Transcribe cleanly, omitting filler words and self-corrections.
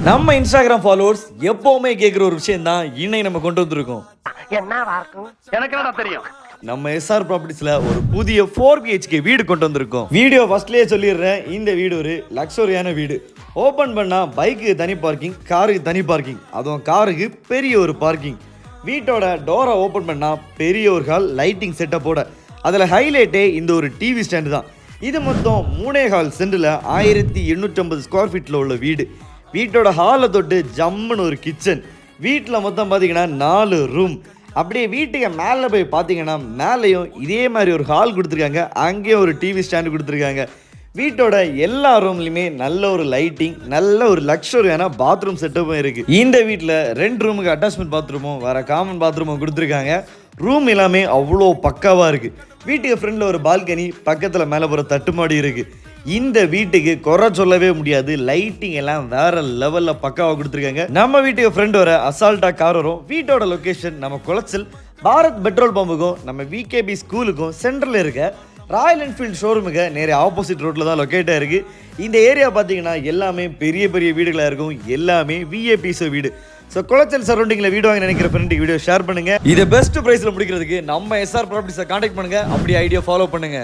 நம்ம Instagram followers எப்பவுமே கேட்குற ஒரு விஷயம் தான் இன்னைக்கு நம்ம கொண்டு வந்திருக்கோம். எனக்கு என்னடா தெரியும். நம்ம எஸ்ஆர் ப்ராப்பர்ட்டிஸ்ல ஒரு புதிய 4BHK வீடு கொண்டு வந்திருக்கோம். வீடியோ ஃபர்ஸ்ட்லயே சொல்லிடுறேன், இந்த வீடு ஒரு லக்ஸரியான வீடு. ஓபன் பண்ணா பைக்கு தனி பார்க்கிங், காருக்கு தனி பார்க்கிங், அதுவும் காருக்கு பெரிய ஒரு பார்க்கிங். வீட்டோட டோரை ஓபன் பண்ணா பெரிய ஒரு ஹால் லைட்டிங் செட்டப்போட, அதில் ஹைலைட்டே இந்த ஒரு டிவி ஸ்டாண்டு தான். இது மொத்தம் 3.25 சென்டில் 1850 ஸ்கொயர் ஃபீட்டில் உள்ள வீடு. வீட்டோட ஹாலை தொட்டு ஜம்முன்னு ஒரு கிச்சன். வீட்டில் மொத்தம் பார்த்தீங்கன்னா 4 ரூம். அப்படியே வீட்டுக்கு மேலே போய் பார்த்தீங்கன்னா மேலேயும் இதே மாதிரி ஒரு ஹால் கொடுத்துருக்காங்க, அங்கேயும் ஒரு டிவி ஸ்டாண்டு கொடுத்துருக்காங்க. வீட்டோட எல்லா ரூம்லையுமே நல்ல ஒரு லைட்டிங், நல்ல ஒரு லக்ஸரியான பாத்ரூம் செட்டப்பும் இருக்குது. இந்த வீட்டில் 2 ரூமுக்கு அட்டாச்மெண்ட் பாத்ரூமும் வேறு காமன் பாத்ரூமும் கொடுத்துருக்காங்க. ரூம் எல்லாமே அவ்வளோ பக்காவாக இருக்குது. வீட்டுக்கு ஃப்ரெண்டில் ஒரு பால்கனி, பக்கத்தில் மேலே போகிற தட்டுமாடி இருக்குது. இந்த வீட்டுக்கு குறை சொல்லவே முடியாது, லைட்டிங் எல்லாம் வேற லெவலில் பக்காவாக கொடுத்துருக்காங்க. நம்ம வீட்டுக்கு ஃப்ரெண்ட் வர அசால்ட்டாக கார் வரும். வீட்டோட லொக்கேஷன் நம்ம குளச்சல் பாரத் பெட்ரோல் பம்புக்கும் நம்ம விகேபி ஸ்கூலுக்கும் சென்டரில் இருக்க ராயல் என்ஃபீல்டு ஷோரூமுக்கு நேரே ஆப்போசிட் ரோட்டில் தான் லொக்கேட் ஆயிருக்கு. இந்த ஏரியா பார்த்தீங்கன்னா எல்லாமே பெரிய பெரிய வீடுகளாக இருக்கும், எல்லாமே விஏபிஸ் வீடு. ஸோ குளச்சல் சரௌண்டிங்கில் வீடு வாங்க நினைக்கிற ஃப்ரெண்டுக்கு வீடியோ ஷேர் பண்ணுங்க. இதை பெஸ்ட் ப்ரைஸில் முடிக்கிறதுக்கு நம்ம எஸ்ஆர் ப்ராப்பர்ட்டிஸை கான்டாக்ட் பண்ணுங்க, அப்படி ஐடியா ஃபாலோ பண்ணுங்க.